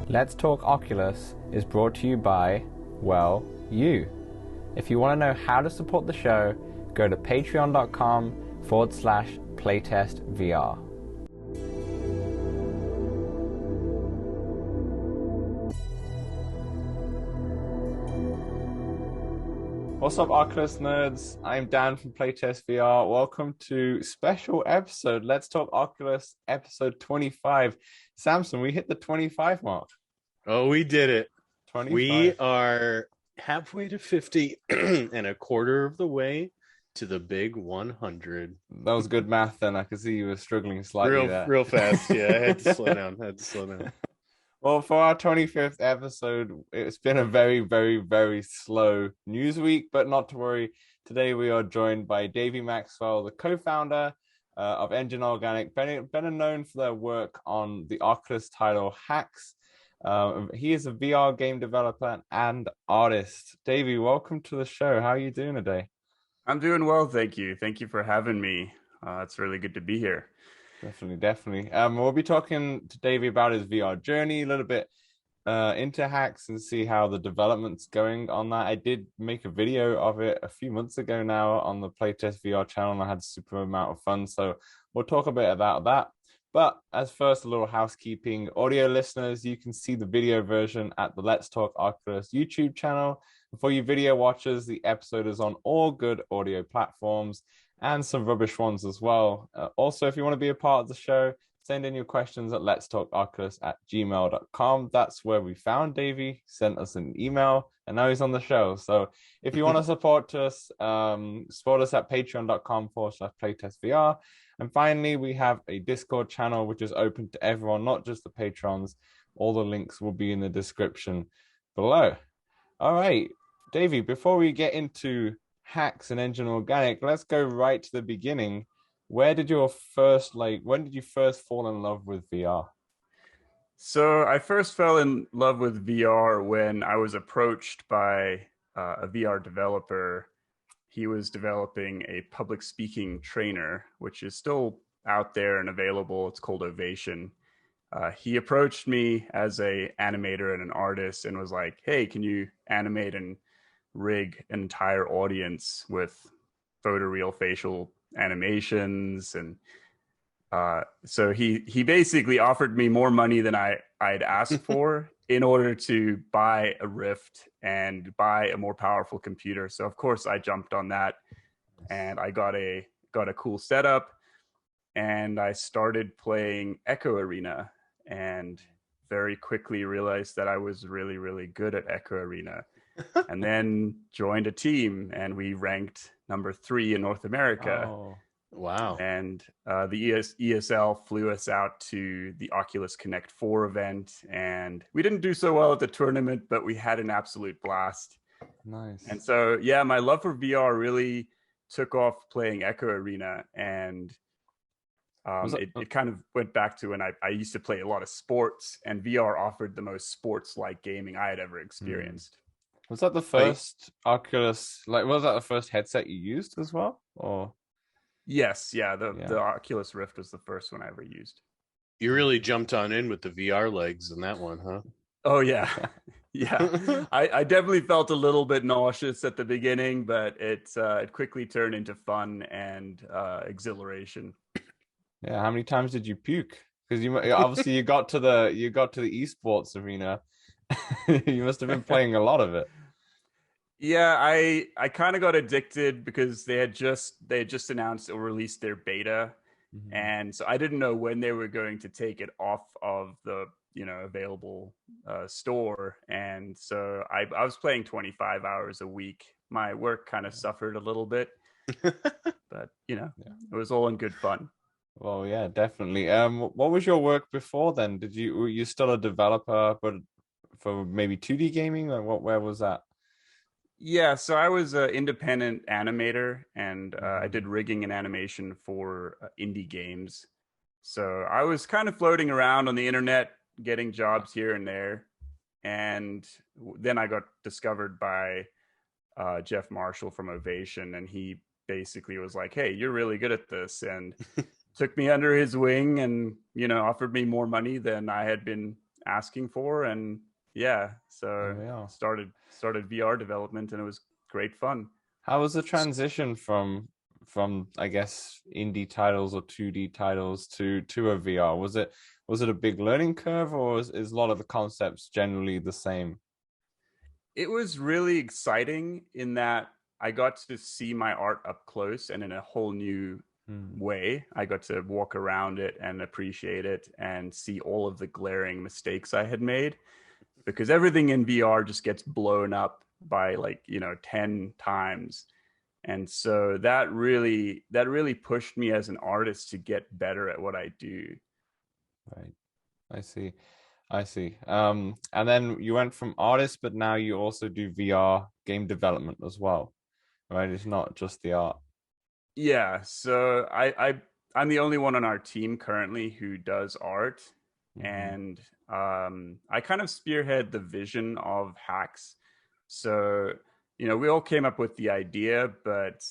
Let's Talk Oculus is brought to you by, well, you. If you want to know how to support the show, go to patreon.com/playtestvr. What's up, Oculus nerds? I'm Dan from Playtest VR. Welcome to special episode, Let's Talk Oculus, episode 25. Samson, we hit the 25 mark. Oh, we did it. 25. We are halfway to 50 and a quarter of the way to the big 100. That was good math then. I could see you were struggling slightly there. Real fast. Yeah, I had to slow down. Well, for our 25th episode, it's been a very, very, very slow news week, but not to worry. Today we are joined by Davy Maxwell, the co-founder of Engine Organic, better known for their work on the Oculus title H.A.X. He is a VR game developer and artist. Davy, welcome to the show. How are you doing today? I'm doing well, thank you. Thank you for having me. It's really good to be here. Definitely. We'll be talking to Davy about his VR journey, a little bit into H.A.X and see how the development's going on that. I did make a video of it a few months ago now on the Playtest VR channel, and I had a super amount of fun. So we'll talk a bit about that. But as first, a little housekeeping. Audio listeners, you can see the video version at the Let's Talk Oculus YouTube channel. And for you video watchers, the episode is on all good audio platforms and some rubbish ones as well. Also, if you want to be a part of the show, send in your questions at letstalkoculus@gmail.com. That's where we found Davy, sent us an email, and now he's on the show. So if you want to support us at patreon.com/playtestvr. And finally, we have a Discord channel, which is open to everyone, not just the patrons. All the links will be in the description below. All right, Davy, before we get into H.A.X and Engine Organic, let's go right to the beginning. When did you first fall in love with VR? So I first fell in love with VR when I was approached by a VR developer. He was developing a public speaking trainer, which is still out there and available. It's called Ovation. He approached me as an animator and an artist and was like, hey, can you animate and rig an entire audience with photoreal facial animations? And so he basically offered me more money than I'd asked for in order to buy a Rift and buy a more powerful computer. So of course I jumped on that, and I got a cool setup, and I started playing Echo Arena, and very quickly realized that I was really, really good at Echo Arena. And then joined a team, and we ranked number 3 in North America. Oh, wow. And the ESL flew us out to the Oculus Connect 4 event, and we didn't do so well at the tournament, but we had an absolute blast. Nice. And so, yeah, my love for VR really took off playing Echo Arena, and it kind of went back to when I used to play a lot of sports, and VR offered the most sports-like gaming I had ever experienced. Was that the first Oculus? Was that the first headset you used as well? Or yes, yeah, the Oculus Rift was the first one I ever used. You really jumped on in with the VR legs in that one, huh? Oh yeah, yeah. I definitely felt a little bit nauseous at the beginning, but it quickly turned into fun and exhilaration. Yeah, how many times did you puke? Because you obviously you got to the esports arena. You must have been playing a lot of it. Yeah, I kind of got addicted because they had just announced or released their beta, and so I didn't know when they were going to take it off of the available store, and so I was playing 25 hours a week. My work kind of suffered a little bit, but it was all in good fun. Well, yeah, definitely. What was your work before then? Were you still a developer, but for maybe 2D gaming? Where was that? Yeah, so I was an independent animator, and I did rigging and animation for indie games. So I was kind of floating around on the internet, getting jobs here and there. And then I got discovered by Jeff Marshall from Ovation, and he basically was like, hey, you're really good at this, and took me under his wing and offered me more money than I had been asking for, and yeah, There so we are. started VR development, and it was great fun. How was the transition from I guess indie titles or 2D titles to a VR? Was it a big learning curve, or is a lot of the concepts generally the same? It was really exciting in that I got to see my art up close and in a whole new way. I got to walk around it and appreciate it and see all of the glaring mistakes I had made, because everything in VR just gets blown up by 10 times. And so that really pushed me as an artist to get better at what I do. Right. I see. I see. And then you went from artist, but now you also do VR game development as well, right? It's not just the art. Yeah, so I'm the only one on our team currently who does art, and I kind of spearhead the vision of H.A.X. So, we all came up with the idea, but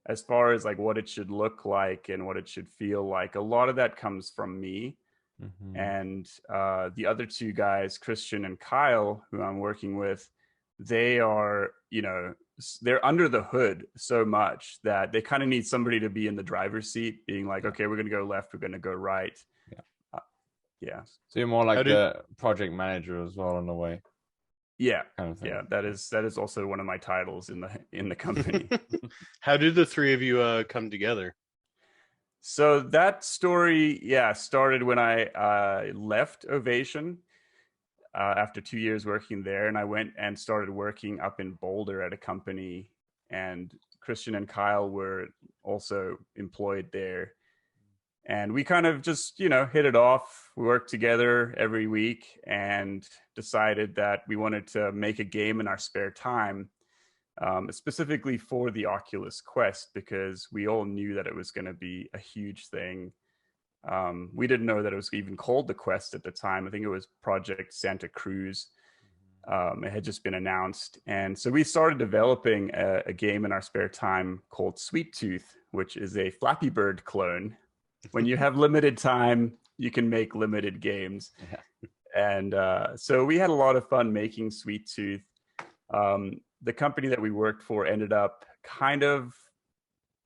as far as like what it should look like and what it should feel like, a lot of that comes from me. And the other two guys, Christian and Kyle, who I'm working with, they are, they're under the hood so much that they kind of need somebody to be in the driver's seat, being like, okay, we're going to go left, we're going to go right. Yeah. So you're more like the project manager as well in a way. Yeah. Kind of thing. Yeah. That is also one of my titles in the company. How did the three of you come together? So that story, started when I left Ovation after 2 years working there, and I went and started working up in Boulder at a company, and Christian and Kyle were also employed there. And we kind of just, hit it off. We worked together every week and decided that we wanted to make a game in our spare time. Specifically for the Oculus Quest, because we all knew that it was going to be a huge thing. We didn't know that it was even called the Quest at the time. I think it was Project Santa Cruz. It had just been announced. And so we started developing a game in our spare time called Sweet Tooth, which is a Flappy Bird clone. When you have limited time, you can make limited games. Yeah. And so we had a lot of fun making Sweet Tooth. The company that we worked for ended up kind of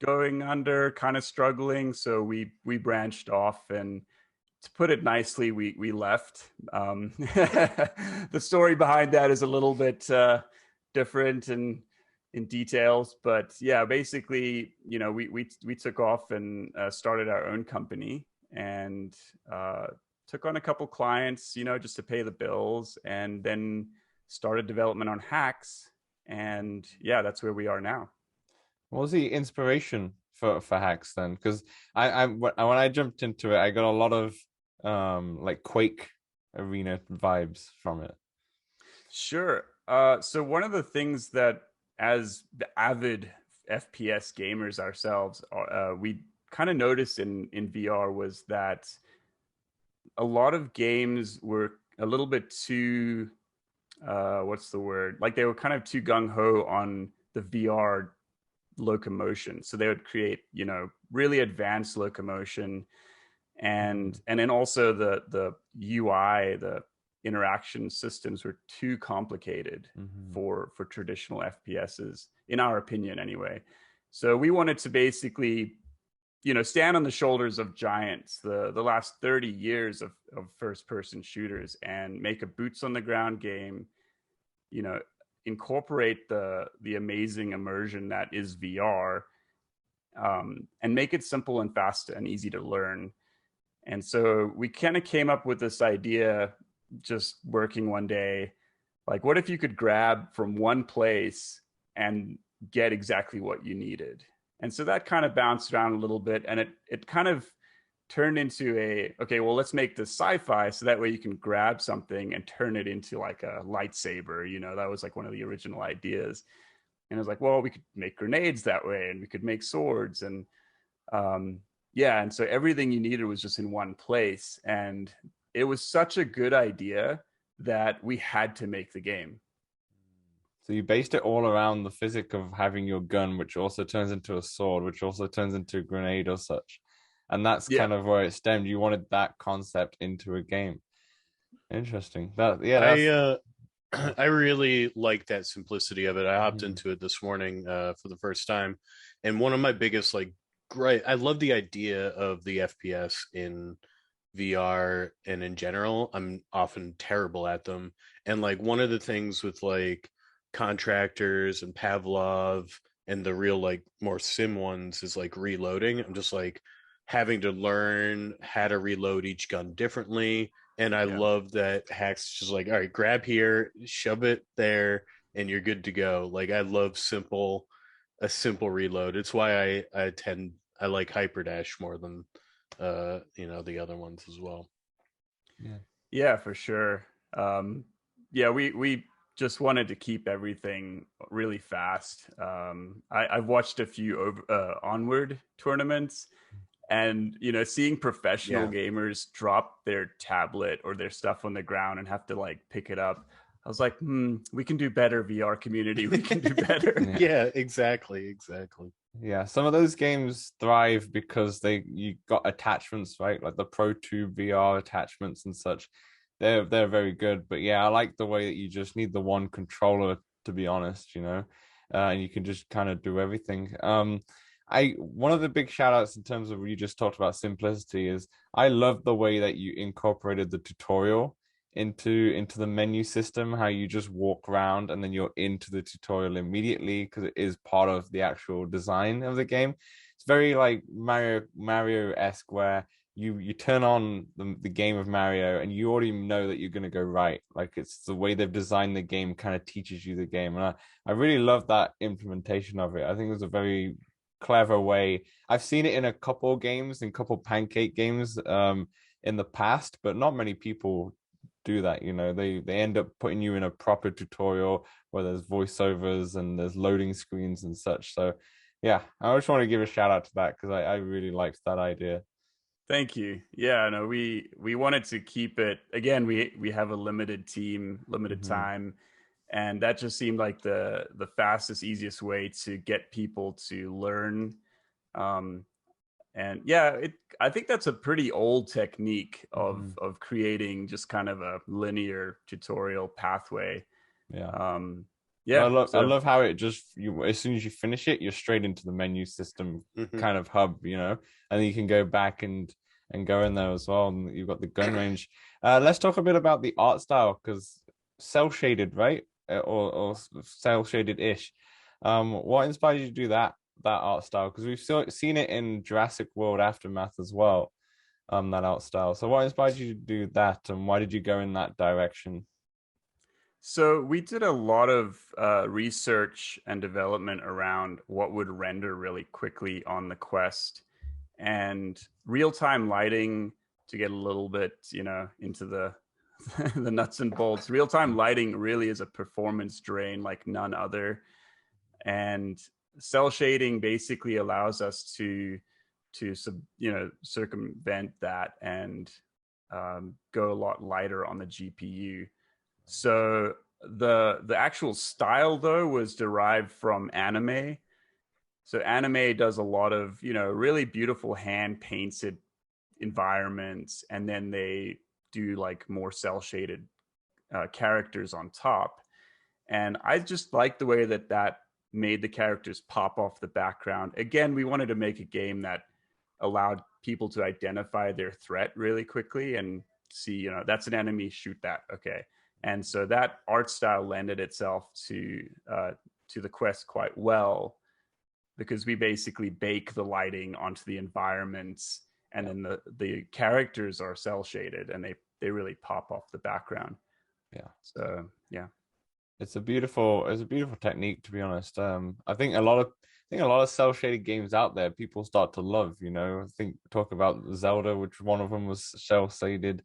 going under, kind of struggling. So we branched off, and to put it nicely, we left. The story behind that is a little bit different in details, but yeah, basically, we took off and started our own company, and took on a couple clients, just to pay the bills, and then started development on H.A.X. And yeah, that's where we are now. What was the inspiration for H.A.X then? Because when I jumped into it, I got a lot of like Quake arena vibes from it. Sure. So one of the things that, as the avid FPS gamers ourselves, we kind of noticed in VR was that a lot of games were a little bit too what's the word? Like they were kind of too gung-ho on the VR locomotion. So they would create, really advanced locomotion, and then also the UI, the interaction systems were too complicated for traditional FPSs, in our opinion anyway. So we wanted to basically, stand on the shoulders of giants, the last 30 years of first-person shooters, and make a boots on the ground game, incorporate the amazing immersion that is VR, and make it simple and fast and easy to learn. And so we kind of came up with this idea, just working one day, like, what if you could grab from one place and get exactly what you needed? And so that kind of bounced around a little bit, and it kind of turned into okay, well, let's make this sci-fi, so that way you can grab something and turn it into like a lightsaber. That was like one of the original ideas. And I was like, well, we could make grenades that way, and we could make swords, and and so everything you needed was just in one place. And it was such a good idea that we had to make the game. So you based it all around the physics of having your gun, which also turns into a sword, which also turns into a grenade or such. And that's kind of where it stemmed. You wanted that concept into a game. Interesting. That's I really like that simplicity of it. I hopped Mhm. into it this morning for the first time, and one of my biggest great. I love the idea of the FPS in VR and in general. I'm often terrible at them, and like one of the things with like contractors and Pavlov and the real like more sim ones is like reloading. I'm just like having to learn how to reload each gun differently, and I Yeah. love that Hacks just like, all right, grab here, shove it there, and you're good to go. Like I love a simple reload. It's why I like Hyperdash more than the other ones as well. Yeah. Yeah, for sure. Yeah, we just wanted to keep everything really fast. I've watched a few onward tournaments, and seeing professional Yeah. gamers drop their tablet or their stuff on the ground and have to like pick it up. I was like, we can do better, VR community. We can do better. Yeah. Yeah, exactly. Yeah, some of those games thrive because you got attachments, right? Like the Pro 2 VR attachments and such. They're very good. But yeah, I like the way that you just need the one controller, to be honest, and you can just kind of do everything. I one of the big shout outs in terms of what you just talked about simplicity is I love the way that you incorporated the tutorial into the menu system, how you just walk around and then you're into the tutorial immediately because it is part of the actual design of the game. It's very like Mario-esque, where you turn on the game of Mario and you already know that you're going to go right. Like it's the way they've designed the game kind of teaches you the game, and I really love that implementation of it. I think it was a very clever way. I've seen it in a couple games, in couple pancake games in the past, but not many people do that. They end up putting you in a proper tutorial where there's voiceovers and there's loading screens and such. So yeah, I just want to give a shout out to that because I really liked that idea. Thank you. Yeah, no, we wanted to keep it. Again, we have a limited team, limited Hmm. time, and that just seemed like the fastest, easiest way to get people to learn. Um, and yeah, I think that's a pretty old technique Hmm. of creating just kind of a linear tutorial pathway. Yeah. Um, And yeah, I so love how it just as soon as you finish it, you're straight into the menu system Hmm. kind of hub, and then you can go back and go in there as well. And you've got the gun range. Let's talk a bit about the art style because cell shaded, right? Or cell shaded ish. What inspired you to do that art style? Because seen it in Jurassic World Aftermath as well. That art style. So what inspired you to do that, and why did you go in that direction? So we did a lot of research and development around what would render really quickly on the Quest, and real-time lighting to get a little bit, into the the nuts and bolts. Real-time lighting really is a performance drain like none other, and cell shading basically allows us to circumvent that and go a lot lighter on the GPU. So the actual style though was derived from anime. So anime does a lot of really beautiful hand painted environments, and then they do like more cell shaded characters on top. And I just like the way that made the characters pop off the background. Again, we wanted to make a game that allowed people to identify their threat really quickly and see, that's an enemy, shoot that, okay. And so that art style lended itself to the Quest quite well, because we basically bake the lighting onto the environments, and Yeah. then the characters are cell shaded and they really pop off the background. Yeah. So yeah. It's a beautiful technique, to be honest. I think a lot of cell shaded games out there people start to love. I think talk about Zelda, which one of them was cell shaded.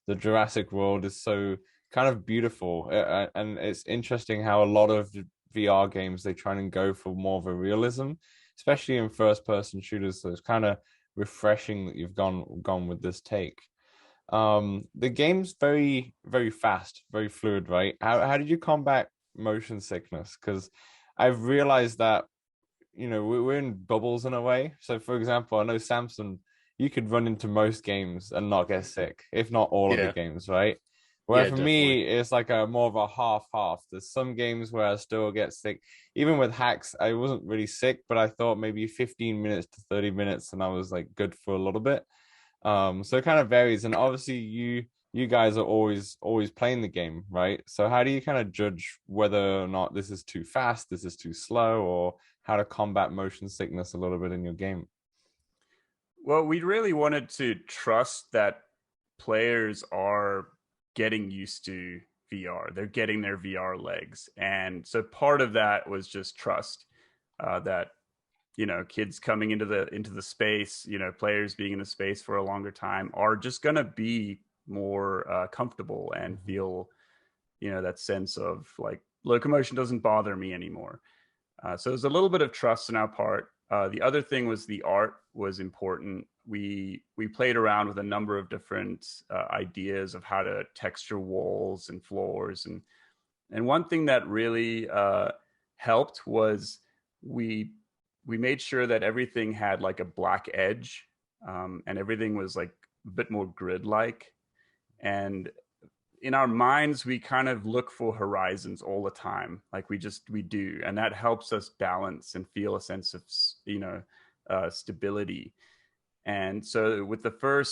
The Jurassic World is so kind of beautiful, and it's interesting how a lot of VR games they try and go for more of a realism, especially in first person shooters. So it's kind of refreshing that you've gone with this take. The game's very very fast, very fluid, right? How did you combat motion sickness? Because I've realized that we're in bubbles in a way. So for example, I know Samson, you could run into most games and not get sick, if not all of the Yeah. games, right? Where Yeah, for definitely. me, it's like a more of a half-half. There's some games where I still get sick. Even with hacks, I wasn't really sick, but I thought maybe 15 minutes to 30 minutes, and I was like good for a little bit. So it kind of varies. And obviously you guys are always playing the game, right? So how do you kind of judge whether or not this is too fast, this is too slow, or how to combat motion sickness a little bit in your game? Well, we really wanted to trust that players are getting used to VR. They're getting their VR legs. And so part of that was just trust, that kids coming into the space, players being in the space for a longer time are just going to be more comfortable and feel that sense of like locomotion doesn't bother me anymore. So there's a little bit of trust on our part. The other thing was the art was important. We played around with a number of different ideas of how to texture walls and floors, and one thing that really helped was we made sure that everything had like a black edge, and everything was like a bit more grid like. And in our minds, we kind of look for horizons all the time, like we do, and that helps us balance and feel a sense of stability. And so with the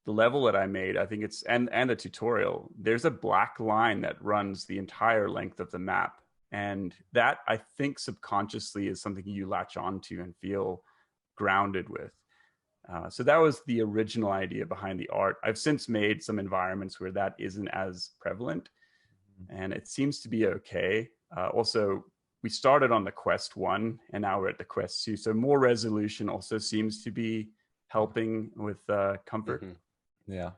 level that I made, I think it's and the tutorial, there's a black line that runs the entire length of the map, and that I think subconsciously is something you latch onto and feel grounded with. So that was the original idea behind the art. I've since made some environments where that isn't as prevalent, and it seems to be okay. Also, we started on the Quest 1, and now we're at the Quest 2. So more resolution also seems to be helping with comfort. Yeah.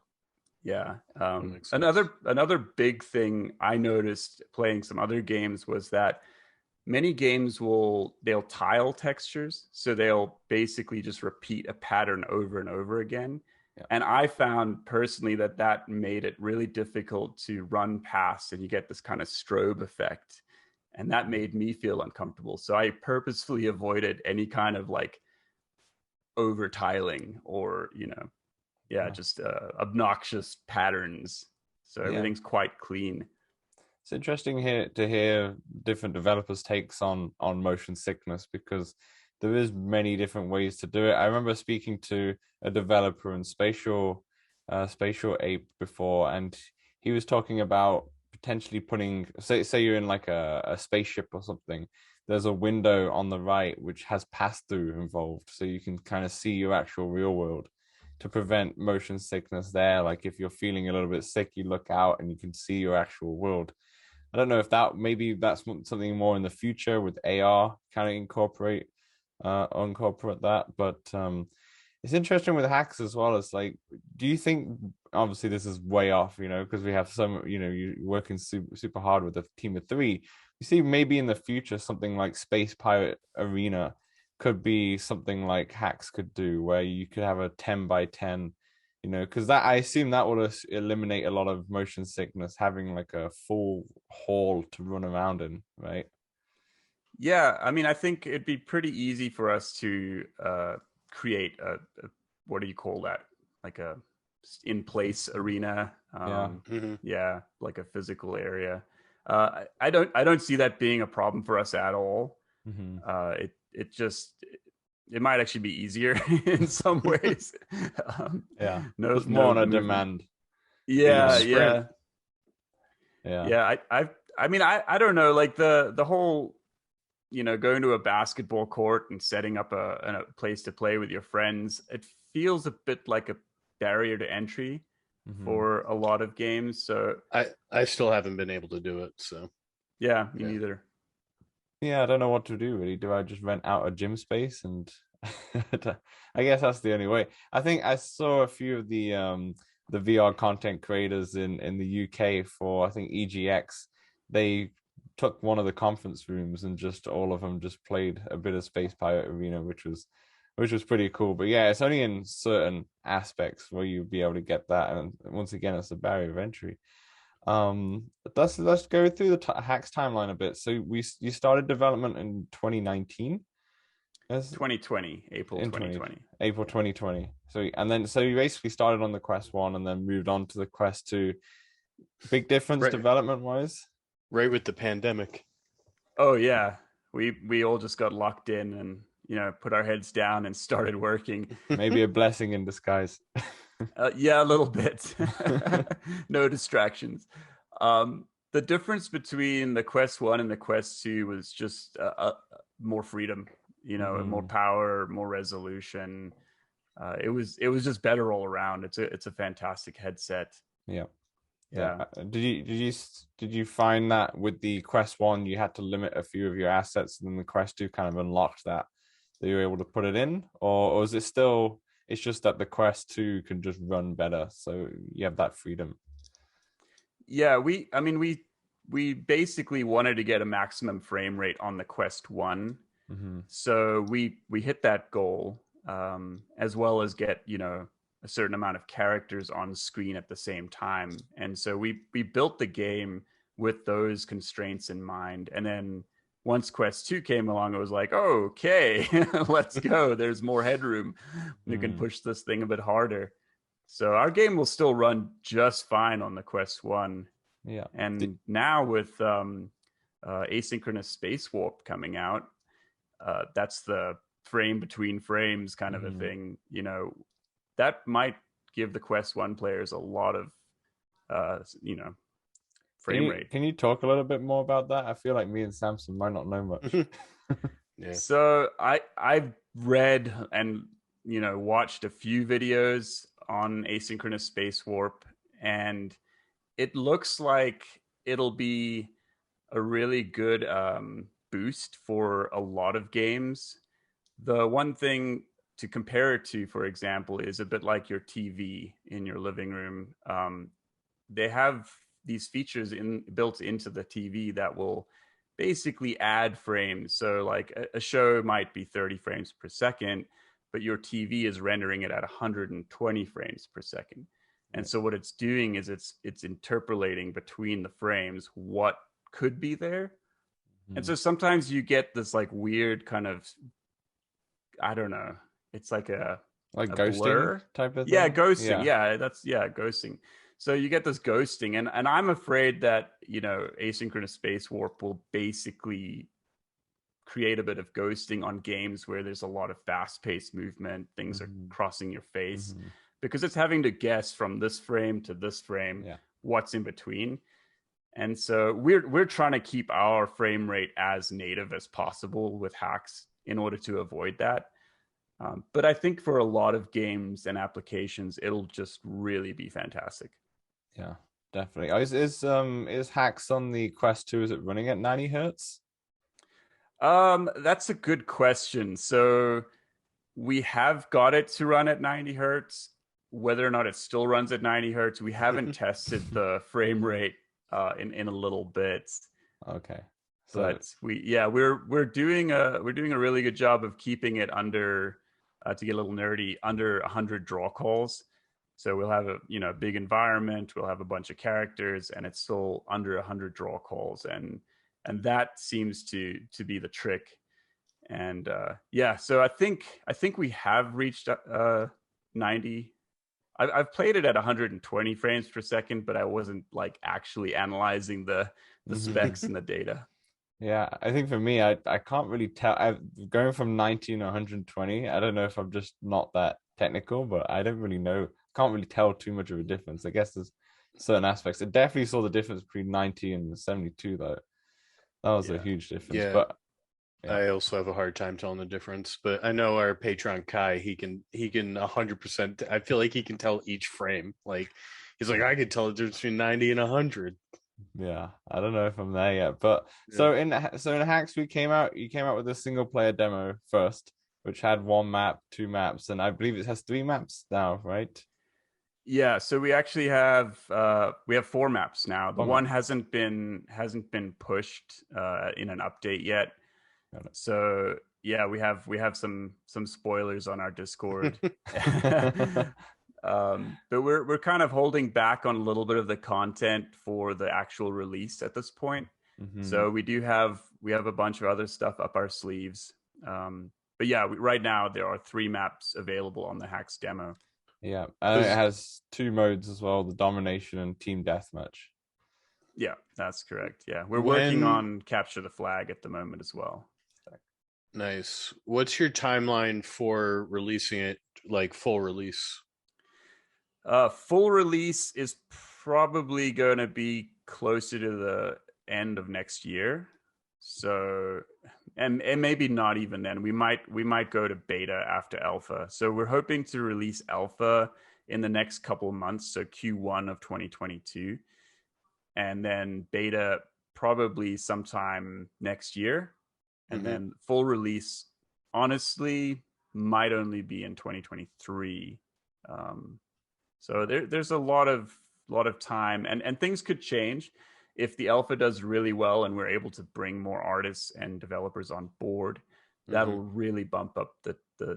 Yeah. Another big thing I noticed playing some other games was that many games they'll tile textures, so they'll basically just repeat a pattern over and over again. Yeah. And I found personally that made it really difficult to run past, and you get this kind of strobe effect, and that made me feel uncomfortable. So I purposefully avoided any kind of like over tiling or just obnoxious patterns. So everything's quite clean. It's interesting to hear different developers' takes on motion sickness, because there is many different ways to do it. I remember speaking to a developer in Spatial Ape before, and he was talking about potentially putting, say you're in like a spaceship or something. There's a window on the right which has pass-through involved, so you can kind of see your actual real world to prevent motion sickness there. Like if you're feeling a little bit sick, you look out and you can see your actual world. I don't know if maybe that's something more in the future with AR kind of incorporate that, but it's interesting with hacks as well. It's like, do you think, obviously this is way off, because we have some, you're working super hard with a team of 3. You see maybe in the future something like Space Pirate Arena could be something like hacks could do, where you could have a 10 by 10, because that, I assume that would eliminate a lot of motion sickness, having like a full hall to run around in, right? Yeah, I mean, I think it'd be pretty easy for us to create a what do you call that? Like a in place arena. Yeah, like a physical area. I don't see that being a problem for us at all. It might actually be easier in some ways. It's more on a demand. Yeah. I mean, I don't know, like the whole, going to a basketball court and setting up a place to play with your friends, it feels a bit like a barrier to entry for a lot of games. So I still haven't been able to do it. So yeah, me neither. Yeah, I don't know what to do really. Do I just rent out a gym space? And I guess that's the only way. I think I saw a few of the VR content creators in the UK for, I think, EGX. They took one of the conference rooms and just all of them just played a bit of Space Pirate Arena, which was pretty cool. But yeah, it's only in certain aspects where you'll be able to get that, and once again, it's a barrier of entry. Let's go through the hacks timeline a bit. So you started development in 2019. 2020, April 2020. April 2020. So you basically started on the Quest 1 and then moved on to the Quest 2. Big difference Right. development wise? Right with the pandemic. Oh yeah, we all just got locked in and put our heads down and started working. Maybe a blessing in disguise. Yeah, a little bit. No distractions. The difference between the Quest 1 and the Quest 2 was just more freedom, more power, more resolution. It was just better all around. It's a fantastic headset. Yeah. Did you find that with the Quest 1 you had to limit a few of your assets, and then the Quest 2 kind of unlocked that you were able to put it in, or is it still? It's just that the Quest 2 can just run better, so you have that freedom. Yeah, we basically wanted to get a maximum frame rate on the Quest 1. So we hit that goal, as well as get, a certain amount of characters on screen at the same time. And so we built the game with those constraints in mind. And then once Quest 2 came along, it was like, oh, okay, let's go. There's more headroom. We can push this thing a bit harder. So our game will still run just fine on the Quest 1. Yeah. And now with asynchronous space warp coming out, that's the frame between frames kind of a thing. That might give the Quest 1 players a lot of frame rate. Can you talk a little bit more about that? I feel like me and Samson might not know much. Yeah. So I've read and watched a few videos on asynchronous space warp, and it looks like it'll be a really good boost for a lot of games. The one thing to compare it to, for example, is a bit like your TV in your living room. They have these features built into the TV that will basically add frames. So like a show might be 30 frames per second, but your TV is rendering it at 120 frames per second. And so what it's doing is it's interpolating between the frames what could be there. And so sometimes you get this like weird kind of, I don't know, it's like a ghosting blur type of thing. Yeah, ghosting. Yeah, ghosting. So you get this ghosting, and I'm afraid that asynchronous space warp will basically create a bit of ghosting on games where there's a lot of fast-paced movement, things are crossing your face, because it's having to guess from this frame to this frame what's in between. And so we're trying to keep our frame rate as native as possible with H.A.X in order to avoid that. But I think for a lot of games and applications, it'll just really be fantastic. Yeah, definitely. Is H.A.X on the Quest 2? Is it running at 90 hertz? That's a good question. So we have got it to run at 90 hertz. Whether or not it still runs at 90 hertz, we haven't tested the frame rate in a little bit. Okay. But we're doing a really good job of keeping it under, to get a little nerdy, under 100 draw calls. So we'll have a big environment, we'll have a bunch of characters, and it's still under 100 draw calls, and that seems to be the trick. And so I think we have reached 90. I've played it at 120 frames per second, but I wasn't like actually analyzing the specs and the data. Yeah, I think for me, I can't really tell. Going from 90 to 120, I don't know if I'm just not that technical, but I don't really know. Can't really tell too much of a difference. I guess there's certain aspects. I definitely saw the difference between 90 and 72, though. That was a huge difference. Yeah. But I also have a hard time telling the difference. But I know our patron Kai, he can 100%. I feel like he can tell each frame. Like he's like, I could tell the difference between 90 and 100. Yeah, I don't know if I'm there yet, but so in H.A.X you came out with a single player demo first, which had 1 map, 2 maps, and I believe it has 3 maps now, right? Yeah, so we actually have 4 maps now. The one hasn't been pushed in an update yet. So yeah, we have some spoilers on our Discord. But we're kind of holding back on a little bit of the content for the actual release at this point. So we have a bunch of other stuff up our sleeves. But but yeah, right now there are 3 maps available on the H.A.X demo. Yeah, and it has 2 modes as well: the domination and team deathmatch. Yeah, that's correct. Yeah, we're working on capture the flag at the moment as well. Nice. What's your timeline for releasing it, like full release? Full release is probably going to be closer to the end of next year. So, and maybe not even then. We might go to beta after alpha. So we're hoping to release alpha in the next couple of months, so Q1 of 2022, and then beta probably sometime next year, and then full release honestly might only be in 2023. So there's a lot of time, and things could change if the alpha does really well and we're able to bring more artists and developers on board. That'll really bump up the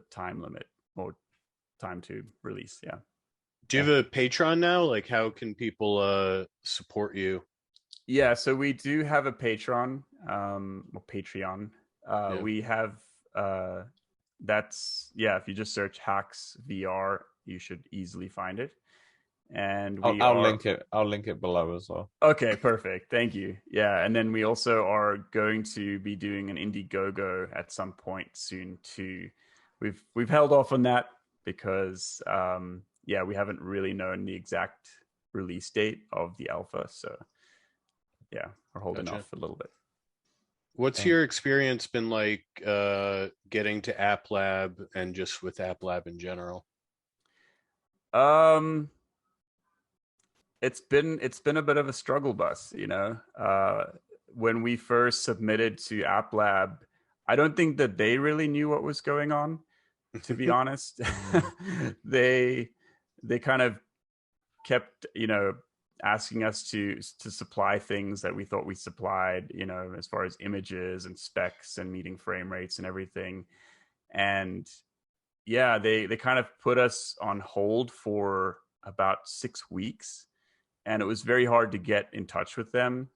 time limit or time to release. Yeah. Do you have a Patreon now? Like, how can people support you? Yeah, so we do have a Patreon, or Patreon. We have that's if you just search H.A.X VR, you should easily find it. And I'll link it below as well. Okay, perfect. Thank you. Yeah, and then we also are going to be doing an Indiegogo at some point soon too. We've held off on that because we haven't really known the exact release date of the alpha, so yeah, we're holding off a little bit. What's your experience been like getting to App Lab and just with App Lab in general? It's been a bit of a struggle bus, you know. When we first submitted to App Lab, I don't think that they really knew what was going on, to be honest. They kind of kept, asking us to supply things that we thought we supplied, as far as images and specs and meeting frame rates and everything. And yeah, they kind of put us on hold for about 6 weeks, and it was very hard to get in touch with them.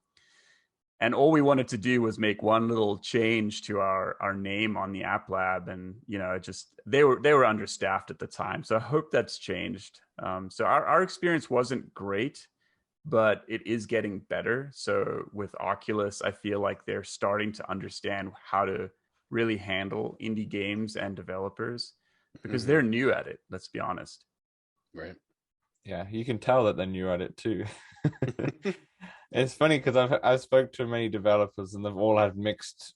And all we wanted to do was make one little change to our name on the App Lab, and they were understaffed at the time. So I hope that's changed. So our experience wasn't great, but it is getting better. So with Oculus, I feel like they're starting to understand how to really handle indie games and developers, because they're new at it. Let's be honest. Right. Yeah, you can tell that they're new at it too. It's funny because I've spoke to many developers and they've all had mixed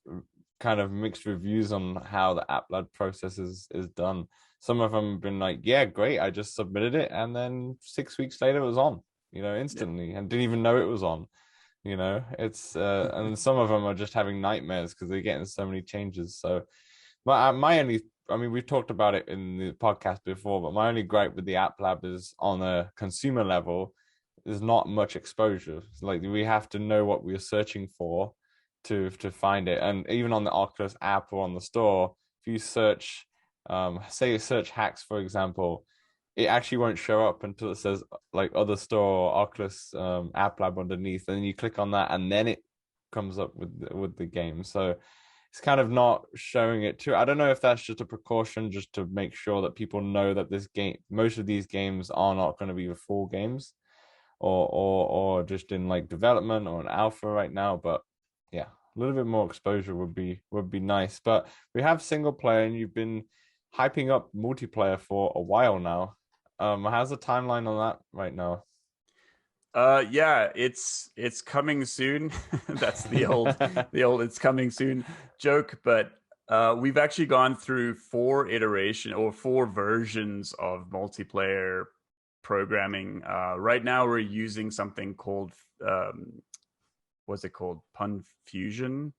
reviews on how the App Lab process is done. Some of them have been like, yeah, great, I just submitted it, and then 6 weeks later it was on, instantly, and didn't even know it was on. It's and some of them are just having nightmares because they're getting so many changes. So we've talked about it in the podcast before, but my only gripe with the App Lab is on a consumer level, there's not much exposure. Like, we have to know what we're searching for to find it. And even on the Oculus app or on the store, if you search, say you search H.A.X, for example, it actually won't show up until it says like other store or Oculus App Lab underneath. And then you click on that and then it comes up with the game. So it's kind of not showing it too. I don't know if that's just a precaution just to make sure that people know that most of these games are not going to be the full games, or just in like development or an alpha right now. But yeah, a little bit more exposure would be nice. But we have single player, and you've been hyping up multiplayer for a while now. How's the timeline on that right now? Yeah, it's coming soon. That's the old it's coming soon joke. But we've actually gone through 4 versions of multiplayer programming. Right now we're using something called what's it called? Pun Fusion.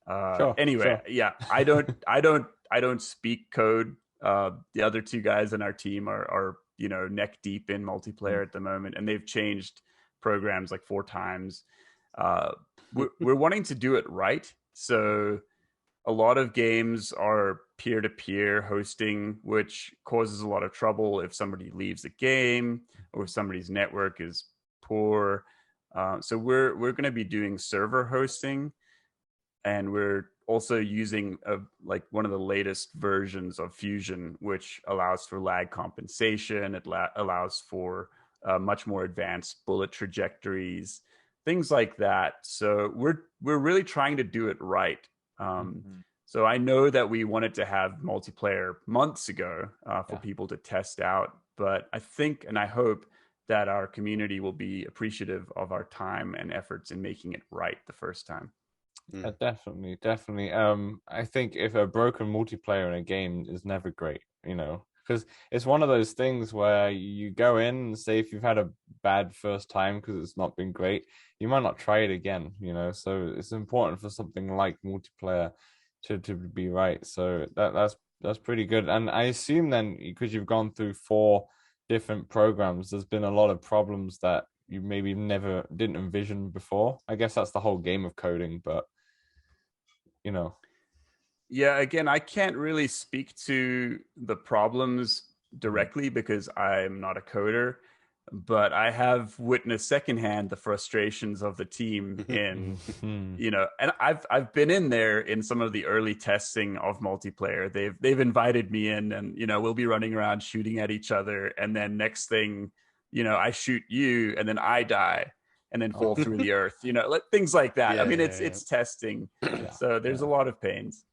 Anyway, yeah, I don't speak code. The other 2 guys in our team are neck deep in multiplayer at the moment, and they've changed programs like 4 times. We're wanting to do it right. So a lot of games are peer-to-peer hosting, which causes a lot of trouble if somebody leaves the game or if somebody's network is poor. So we're going to be doing server hosting, and we're also using like one of the latest versions of Fusion, which allows for lag compensation. It allows for much more advanced bullet trajectories, things like that. So we're really trying to do it right. So I know that we wanted to have multiplayer months ago for people to test out, but I think and I hope that our community will be appreciative of our time and efforts in making it right the first time. Definitely. I think if a broken multiplayer in a game is never great, because it's one of those things where you go in and say if you've had a bad first time because it's not been great, you might not try it again, so it's important for something like multiplayer to be right. So that's pretty good. And I assume then, because you've gone through 4 different programs, there's been a lot of problems that you maybe never didn't envision before. I guess that's the whole game of coding, but Yeah, again, I can't really speak to the problems directly because I'm not a coder, but I have witnessed secondhand the frustrations of the team in, and I've been in there in some of the early testing of multiplayer. They've invited me in, and we'll be running around shooting at each other, and then next thing, I shoot you, and then I die, and then fall through the earth. Things like that. Yeah, I mean, it's testing, so there's a lot of pains.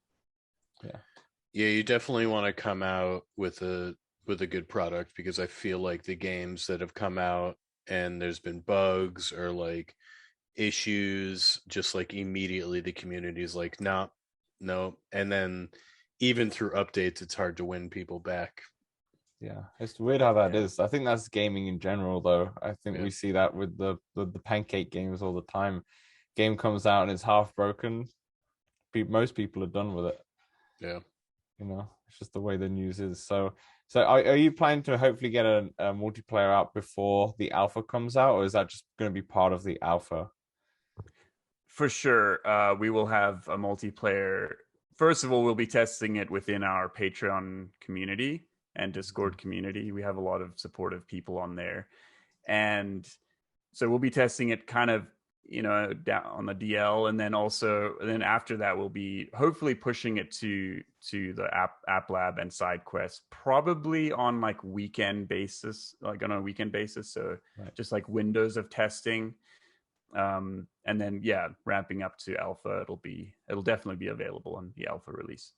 Yeah, you definitely want to come out with a good product, because I feel like the games that have come out and there's been bugs or like issues, just like immediately the community is like, no, and then even through updates, it's hard to win people back. Yeah, it's weird how that is. I think that's gaming in general, though. I think we see that with the pancake games all the time. Game comes out and it's half broken. Most people are done with it. Yeah. It's just the way the news is. So are you planning to hopefully get a multiplayer out before the alpha comes out, or is that just going to be part of the alpha? For sure. We will have a multiplayer. First of all, we'll be testing it within our Patreon community and Discord community. We have a lot of supportive people on there. And so we'll be testing it kind of, down on the DL. And then after that, we'll be hopefully pushing it to the app lab and SideQuest, probably on like on a weekend basis. So just like windows of testing. And then, ramping up to alpha, it'll definitely be available on the alpha release.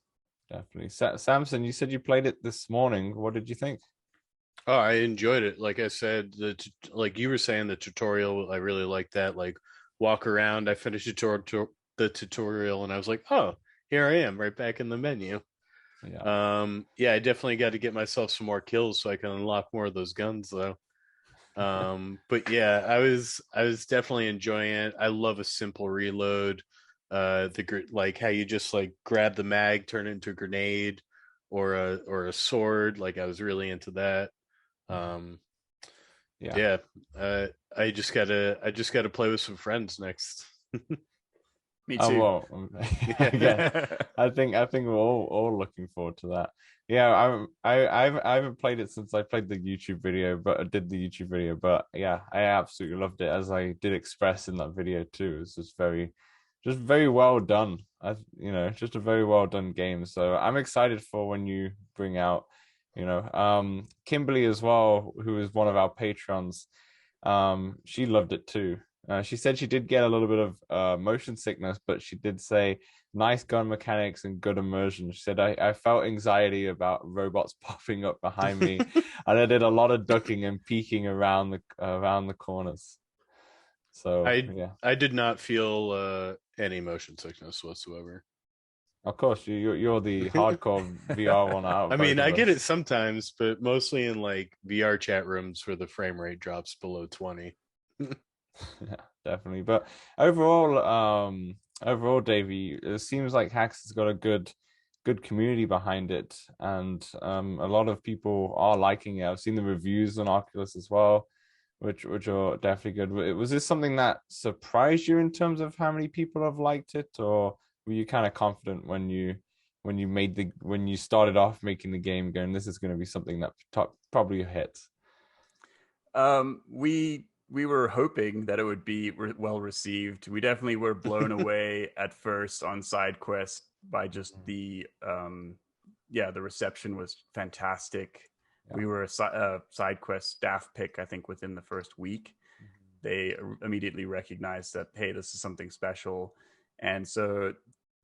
Definitely. Samson, you said you played it this morning. What did you think? Oh, I enjoyed it. Like I said, like you were saying, the tutorial, I really liked that. Like walk around, I finished the tutorial and I was like, oh, here I am right back in the menu. I definitely got to get myself some more kills so I can unlock more of those guns though. But yeah, I was definitely enjoying it. I love a simple reload. Like how you just like grab the mag, turn it into a grenade or a sword. Like I was really into that. I just gotta play with some friends next. Me too. I think we're all looking forward to that. Yeah, I haven't played it since I played the YouTube video, but I did the YouTube video. But yeah, I absolutely loved it, as I did express in that video too. It's just very well done. Just a very well done game. So I'm excited for when you bring out, Kimberly as well, who is one of our patrons. She loved it too. She said she did get a little bit of motion sickness, but she did say nice gun mechanics and good immersion. She said, I felt anxiety about robots popping up behind me, and I did a lot of ducking and peeking around the corners. So I did not feel any motion sickness whatsoever. Of course, you're the hardcore VR one out. I mean, I get it sometimes, but mostly in like VR chat rooms where the frame rate drops below 20. Yeah, definitely. But overall, Davy, it seems like H.A.X has got a good community behind it, and a lot of people are liking it. I've seen the reviews on Oculus as well, which are definitely good. Was this something that surprised you in terms of how many people have liked it, or were you kind of confident when you started off making the game, going, this is going to be something that probably hits? we were hoping that it would be well received. We definitely were blown away at first on SideQuest by just the the reception was fantastic. Yeah. We were a SideQuest staff pick, I think, within the first week. They immediately recognized that, hey, this is something special. And so,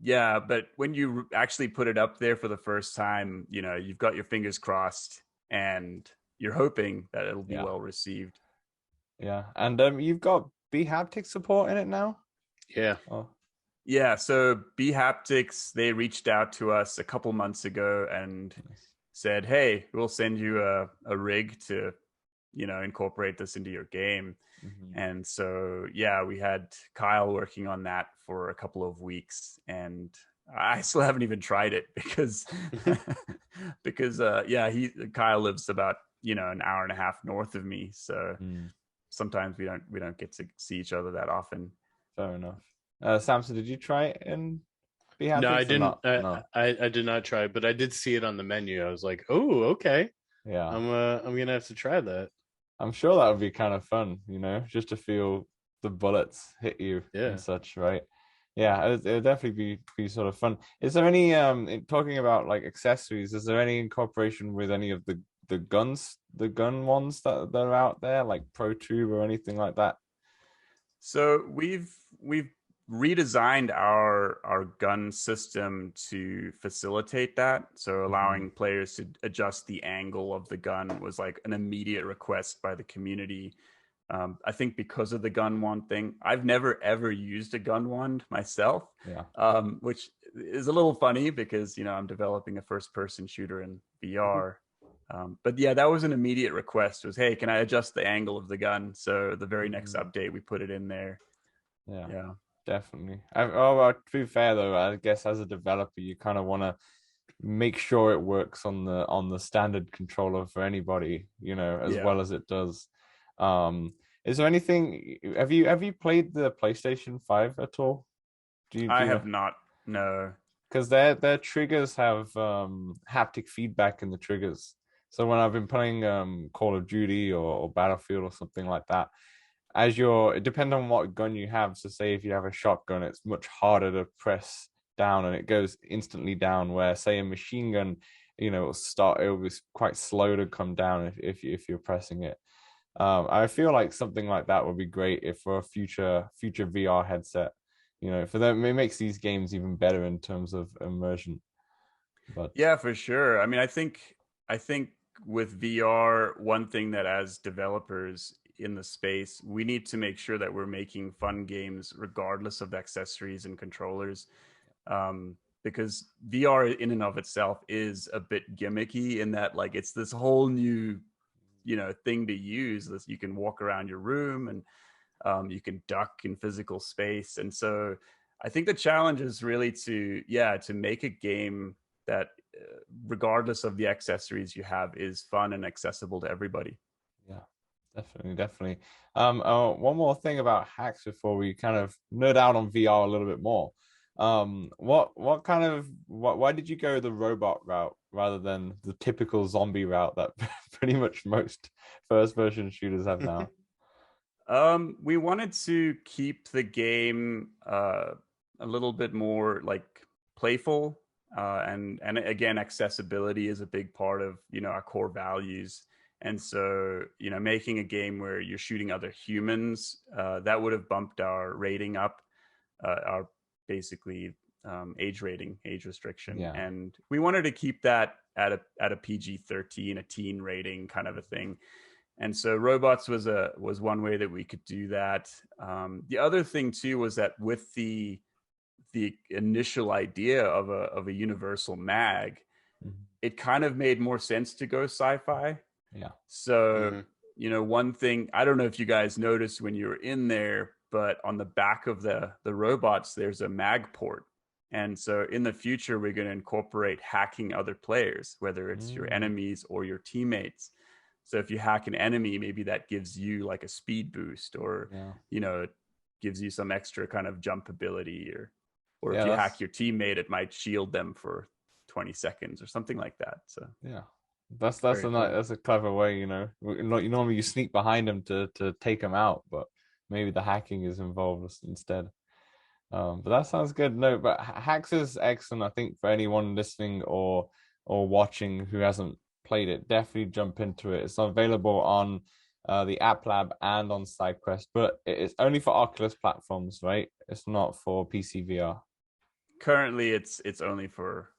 yeah, but when you actually put it up there for the first time, you know, you've got your fingers crossed and you're hoping that it'll be well received. Yeah. And you've got Haptic support in it now? Yeah. Oh. Yeah, so Haptics, they reached out to us a couple months ago and said, hey, we'll send you a rig to, you know, incorporate this into your game. And so, yeah, we had Kyle working on that for a couple of weeks, and I still haven't even tried it because Kyle lives about, you know, an hour and a half north of me, so sometimes we don't get to see each other that often. Fair enough. Samson, did you try it in Haptics? No, I didn't. No. I did not try it, but I did see it on the menu. I was like, oh, okay. Yeah, I'm gonna have to try that. I'm sure that would be kind of fun, you know, just to feel the bullets hit you and such, right? Yeah, it'll definitely be sort of fun. Is there any talking about like accessories? Is there any incorporation with any of the gun ones that are out there, like Pro Tube or anything like that? So we've redesigned our gun system to facilitate that. So allowing players to adjust the angle of the gun was like an immediate request by the community. I think because of the gun wand thing, I've never ever used a gun wand myself, which is a little funny because, you know, I'm developing a first person shooter in VR. But yeah, that was an immediate request was, hey, can I adjust the angle of the gun? So the very next update, we put it in there. Yeah. Definitely. To be fair though, I guess as a developer, you kind of want to make sure it works on the standard controller for anybody, you know, as well as it does. Is there anything? Have you played the PlayStation 5 at all? I have not. No, because their triggers have haptic feedback in the triggers. So when I've been playing Call of Duty or Battlefield or something like that, it depends on what gun you have. So say if you have a shotgun, it's much harder to press down and it goes instantly down, where say a machine gun, you know, it'll be quite slow to come down if you're pressing it. I feel like something like that would be great if for a future VR headset, you know, for them, it makes these games even better in terms of immersion. But yeah, for sure. I mean, I think with VR, one thing that as developers in the space, we need to make sure that we're making fun games regardless of the accessories and controllers, because VR in and of itself is a bit gimmicky in that, like, it's this whole new, you know, thing to use. This, you can walk around your room and you can duck in physical space. And so I think the challenge is really to make a game that regardless of the accessories you have is fun and accessible to everybody. Yeah, definitely. One more thing about hacks before we kind of nerd out on VR a little bit more. Why did you go the robot route rather than the typical zombie route that pretty much most first version shooters have now? We wanted to keep the game a little bit more like playful, and again, accessibility is a big part of, you know, our core values. And so, you know, making a game where you're shooting other humans, that would have bumped our rating up, our basically age restriction. Yeah. And we wanted to keep that at a PG-13, a teen rating kind of a thing. And so robots was one way that we could do that. The other thing too was that with the initial idea of a universal mag, it kind of made more sense to go sci-fi. Yeah. So, you know, one thing, I don't know if you guys noticed when you were in there, but on the back of the robots, there's a mag port. And so in the future, we're going to incorporate hacking other players, whether it's your enemies or your teammates. So if you hack an enemy, maybe that gives you like a speed boost, or, you know, it gives you some extra kind of jump ability, or if you hack your teammate, it might shield them for 20 seconds or something like that. So That's a clever way, you know. Normally you sneak behind them to take them out, but maybe the hacking is involved instead. But that sounds good. No, but Hacks is excellent. I think for anyone listening or watching who hasn't played it, definitely jump into it. It's available on the App Lab and on SideQuest, but it's only for Oculus platforms, right? It's not for PC VR. Currently, it's only for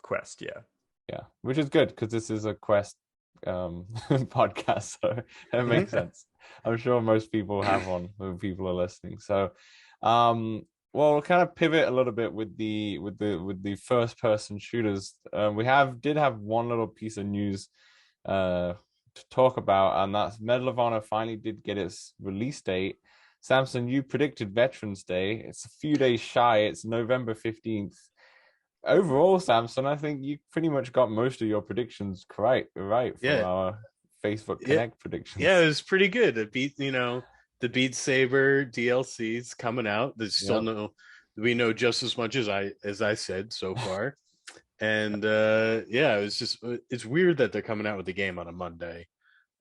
Quest. Yeah. Yeah, which is good because this is a Quest podcast, so it makes sense. I'm sure most people have one when people are listening. So, well, we'll kind of pivot a little bit with the first person shooters. We did have one little piece of news to talk about, and that's Medal of Honor finally did get its release date. Samson, you predicted Veterans Day. It's a few days shy. It's November 15th. Overall, Samson, I think you pretty much got most of your predictions right from our Facebook Connect predictions. Yeah, it was pretty good. It beat, the Beat Saber DLC's coming out. There's still we know just as much as I said so far. And it's weird that they're coming out with the game on a Monday.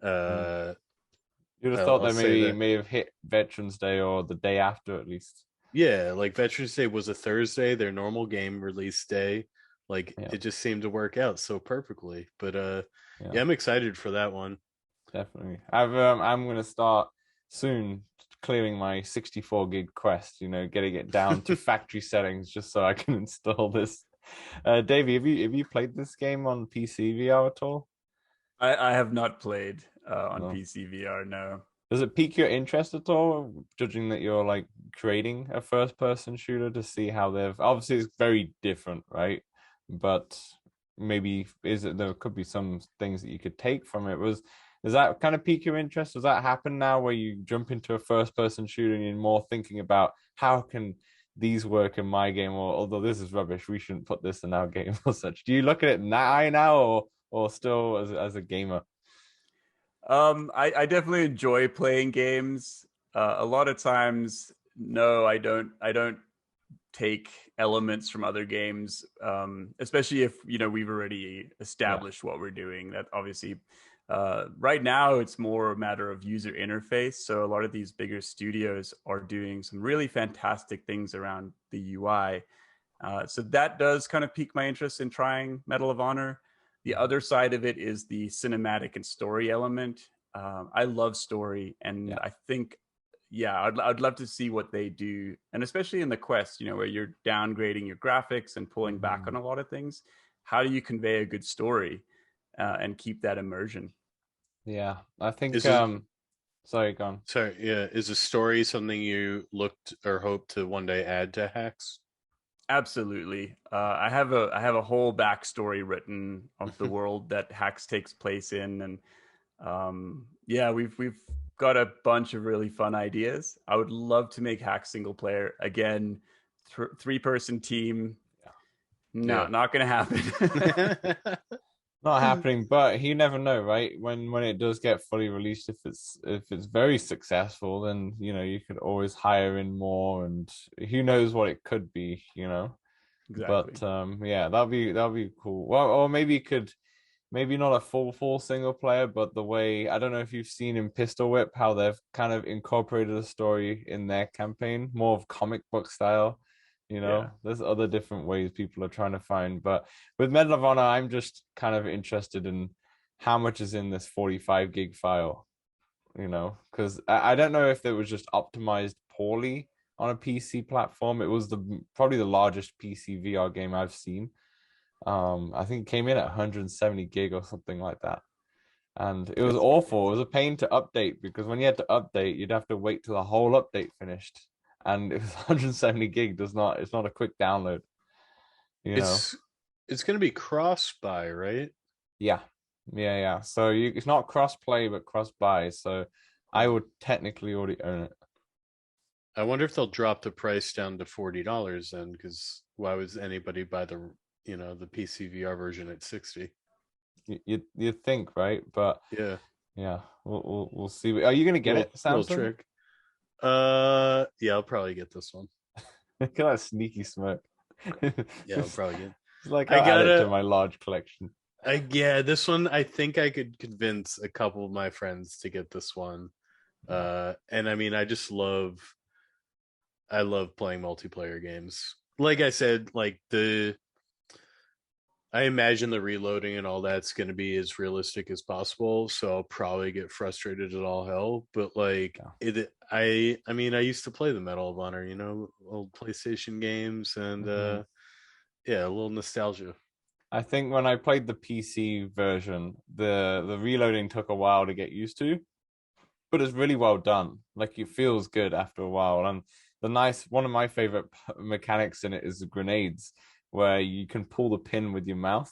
You'd have thought they may have hit Veterans Day or the day after at least. Yeah, like Veterans Day was a Thursday, their normal game release day. It just seemed to work out so perfectly. But I'm excited for that one. Definitely. I'm gonna start soon clearing my 64 gig Quest, getting it down to factory settings just so I can install this. Davey, have you played this game on PC VR at all? I have not played on PC VR, no. Does it pique your interest at all, judging that you're like creating a first-person shooter to see how obviously it's very different, right? But maybe there could be some things that you could take from it. Does that kind of pique your interest? Does that happen now where you jump into a first-person shooter and you're more thinking about how can these work in my game, or although this is rubbish, we shouldn't put this in our game or such? Do you look at it now or still as a gamer? I definitely enjoy playing games. A lot of times, no, I don't take elements from other games, especially if we've already established what we're doing. That obviously, right now it's more a matter of user interface. So a lot of these bigger studios are doing some really fantastic things around the UI. So that does kind of pique my interest in trying Medal of Honor. The other side of it is the cinematic and story element. I love story, and I think, I'd love to see what they do, and especially in the Quest, where you're downgrading your graphics and pulling back on a lot of things. How do you convey a good story and keep that immersion? Yeah, I think. Sorry, go on. Sorry, yeah. Is a story something you looked or hope to one day add to Hacks? Absolutely. I have a whole backstory written of the world that Hacks takes place in, and we've got a bunch of really fun ideas. I would love to make Hacks single player again, 3-person team. No, not going to happen. Not happening, but you never know, right? When it does get fully released, if it's very successful, then you could always hire in more, and who knows what it could be, Exactly. But that'll be cool. Well, or maybe not a full single player, but the way, I don't know if you've seen in Pistol Whip how they've kind of incorporated a story in their campaign, more of comic book style. There's other different ways people are trying to find, but with Medal of Honor, I'm just kind of interested in how much is in this 45 gig file, because I don't know if it was just optimized poorly on a PC platform. It was probably the largest PC VR game I've seen. I think it came in at 170 gig or something like that. And it was awful. It was a pain to update because when you had to update, you'd have to wait till the whole update finished. And it was 170 gig. It's not a quick download. It's going to be CrossBuy, right? Yeah. So it's not cross-play, but cross-buy. So I would technically already own it. I wonder if they'll drop the price down to $40 then, because why would anybody buy the PC VR version at 60? You'd think, right? But yeah, we'll see. Are you gonna get it, Samsung? Trick. I'll probably get this one. Look at that sneaky smirk. Yeah, I'll probably get. It's like I got it to my large collection. Yeah, this one I think I could convince a couple of my friends to get this one. And I mean, I love playing multiplayer games. Like I said, like I imagine the reloading and all that's going to be as realistic as possible, so I'll probably get frustrated at all hell. But like I mean, I used to play the Medal of Honor, old PlayStation games, and yeah, a little nostalgia. I think when I played the PC version, the reloading took a while to get used to, but it's really well done. Like it feels good after a while. And one of my favorite mechanics in it is the grenades, where you can pull the pin with your mouth.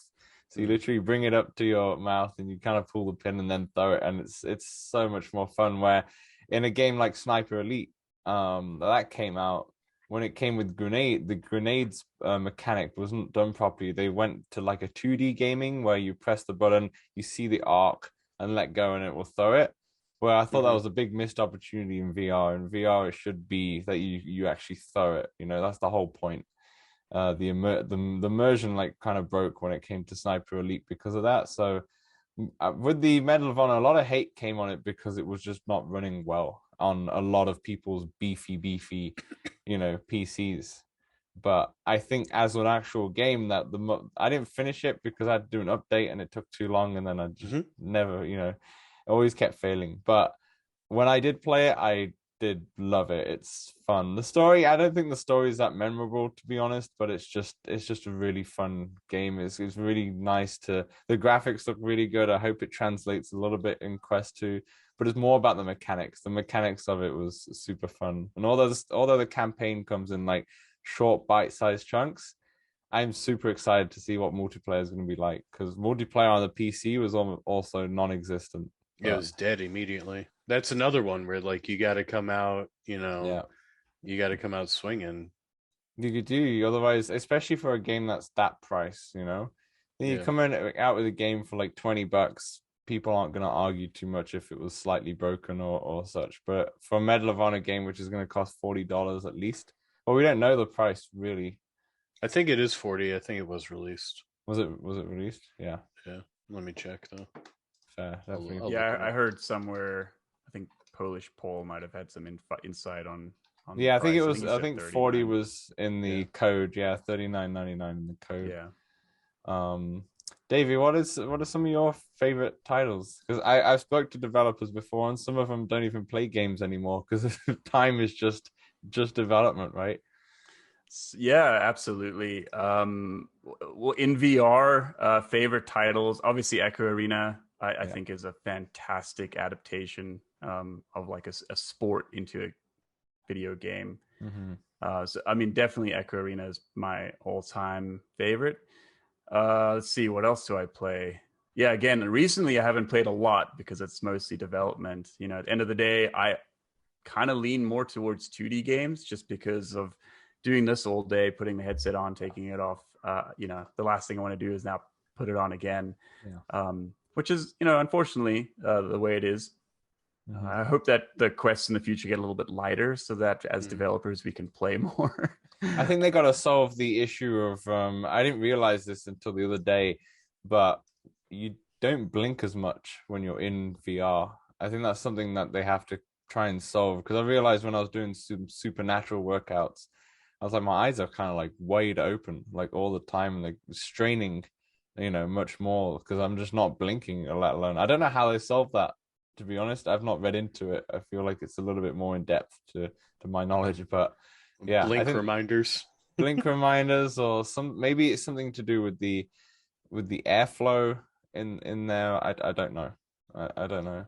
So you literally bring it up to your mouth and you kind of pull the pin and then throw it, and it's so much more fun. Where in a game like Sniper Elite, that came out when it came with the grenades mechanic wasn't done properly. They went to like a 2D gaming where you press the button, you see the arc, and let go, and it will throw it. Where I thought that was a big missed opportunity in VR. In VR, it should be that you actually throw it. That's the whole point. The immersion like kind of broke when it came to Sniper Elite because of that. So with the Medal of Honor, a lot of hate came on it because it was just not running well on a lot of people's beefy, PCs. But I think as an actual game, I didn't finish it because I had to do an update and it took too long, and then I just never, always kept failing. But when I did play it, I did love it. It's fun. The story, I don't think the story is that memorable, to be honest, but it's just a really fun game. It's really nice the graphics look really good. I hope it translates a little bit in Quest 2, but it's more about the mechanics. The mechanics of it was super fun. And although the campaign comes in like short bite-sized chunks, I'm super excited to see what multiplayer is going to be like, because multiplayer on the PC was also non-existent. It was dead immediately. That's another one where like you got to come out, Yeah, you got to come out swinging. you could do otherwise, especially for a game that's that price. Then you come out with a game for like $20. People aren't going to argue too much if it was slightly broken or such. But for a Medal of Honor game, which is going to cost $40 at least, well, we don't know the price really. I think it is 40. I think it was released. Was it released? Yeah. Yeah. Let me check though. Fair, definitely. Yeah, I heard somewhere. I think Polish Paul might have had some insight on. Yeah, I think it was. I think 40 39. was in the code. Yeah, $39.99 in the code. Yeah. Davey, what are some of your favorite titles? Because I've spoke to developers before, and some of them don't even play games anymore because time is just development, right? Yeah, absolutely. Well, in VR, favorite titles, obviously Echo Arena, I think is a fantastic adaptation of like a sport into a video game. So I mean, definitely Echo Arena is my all-time favorite. Let's see, what else do I play? Yeah, again, recently I haven't played a lot because it's mostly development. At the end of the day, I kind of lean more towards 2D games just because of doing this all day, putting the headset on, taking it off. The last thing I want to do is now put it on again, which is, unfortunately, the way it is. I hope that the quests in the future get a little bit lighter so that as developers we can play more. I think they got to solve the issue of I didn't realize this until the other day, but you don't blink as much when you're in VR. I think that's something that they have to try and solve, because I realized when I was doing some supernatural workouts, I was like, my eyes are kind of like wide open like all the time, and like straining, much more because I'm just not blinking, let alone. I don't know how they solve that, to be honest. I've not read into it. I feel like it's a little bit more in depth to my knowledge, but yeah, blink reminders. Blink reminders, or maybe it's something to do with the airflow in there. I don't know. I don't know.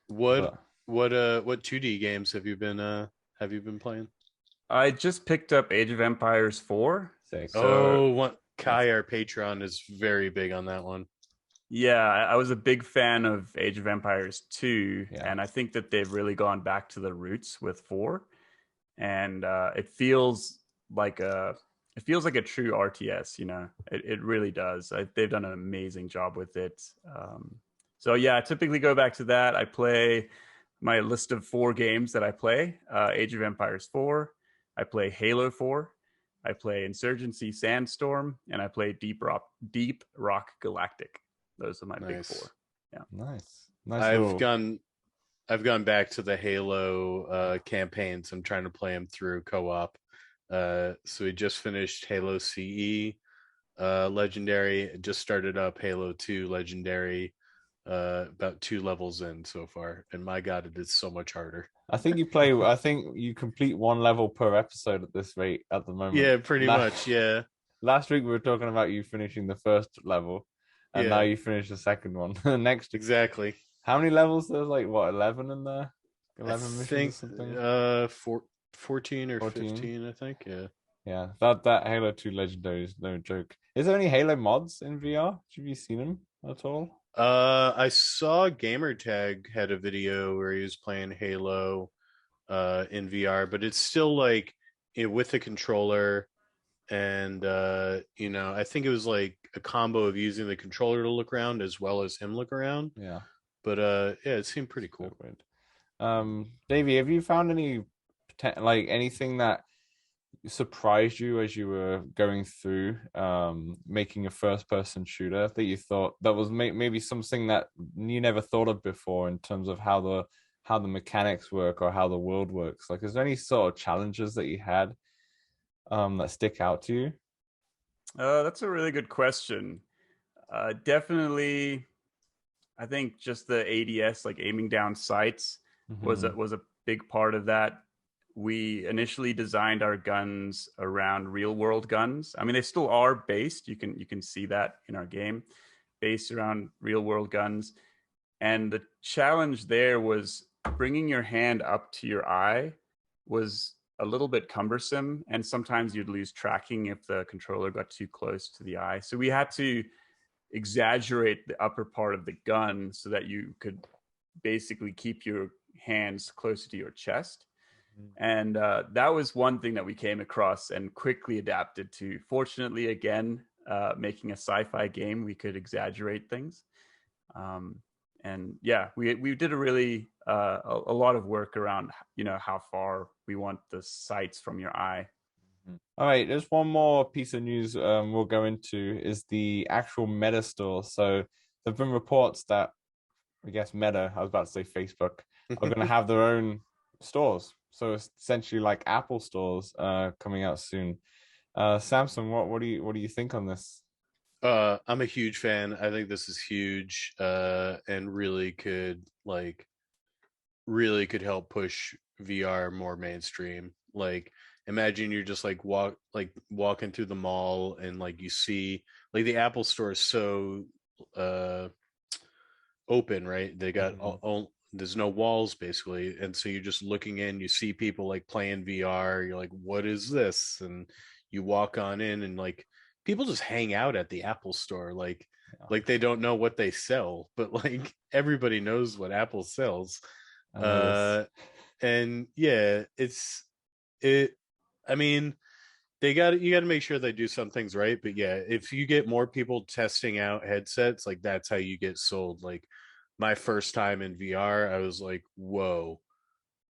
What 2D games have you been playing? I just picked up Age of Empires 4. Kai, our Patreon, is very big on that one. Yeah, I was a big fan of Age of Empires 2, and I think that they've really gone back to the roots with 4. And it feels like a true RTS. It really does. They've done an amazing job with it. So yeah, I typically go back to that. I play my list of 4 games that I play: Age of Empires 4. I play Halo 4. I play Insurgency Sandstorm, and I play Deep Rock Galactic. Those are my big Nice. 4. Yeah. Nice. I've gone back to the Halo campaigns. I'm trying to play them through co-op. So we just finished Halo CE Legendary. Just started up Halo 2 Legendary. About 2 levels in so far, and my God, it is so much harder. I think you complete 1 level per episode at this rate at the moment. Yeah, pretty much. Yeah. Last week we were talking about you finishing the first level, and now you finished the second one. Next, exactly. How many levels? There's like what, 11 in there? 11 missions or something. 14 or 15, I think. Yeah. Yeah, that Halo 2 Legendary is no joke. Is there any Halo mods in VR? Have you seen them at all? I saw Gamertag had a video where he was playing Halo in VR, but it's still like with the controller, and I think it was like a combo of using the controller to look around as well as him look around. Yeah. But yeah, it seemed pretty cool. Davey, have you found anything that surprised you as you were going through making a first-person shooter that you thought that was maybe something that you never thought of before in terms of how the mechanics work or how the world works? Like, is there any sort of challenges that you had that stick out to you? That's a really good question. Definitely, I think just the ADS, like aiming down sights, was a big part of that. We initially designed our guns around real world guns. I mean, they still are based. You can see that in our game, based around real world guns. And the challenge there was bringing your hand up to your eye was a little bit cumbersome, and sometimes you'd lose tracking if the controller got too close to the eye. So we had to exaggerate the upper part of the gun so that you could basically keep your hands closer to your chest. And that was one thing that we came across and quickly adapted to. Fortunately, again, making a sci-fi game, we could exaggerate things. And yeah, we did a lot of work around, how far we want the sights from your eye. All right, there's one more piece of news we'll go into is the actual Meta store. So there've been reports that, I guess Meta, I was about to say Facebook, are going to have their own stores. So it's essentially like Apple stores coming out soon. Samson, what do you think on this? I'm a huge fan. I think this is huge, and really could help push VR more mainstream. Like, imagine you're just like walking through the mall and like you see like the Apple store is so open, right? They got all there's no walls basically, and so you're just looking in, you see people like playing VR, you're like, what is this? And you walk on in, and like people just hang out at the Apple store like they don't know what they sell, but like everybody knows what Apple sells. And yeah, I mean, you got to make sure they do some things right, but yeah, if you get more people testing out headsets, like that's how you get sold. Like my first time in VR, I was like, whoa,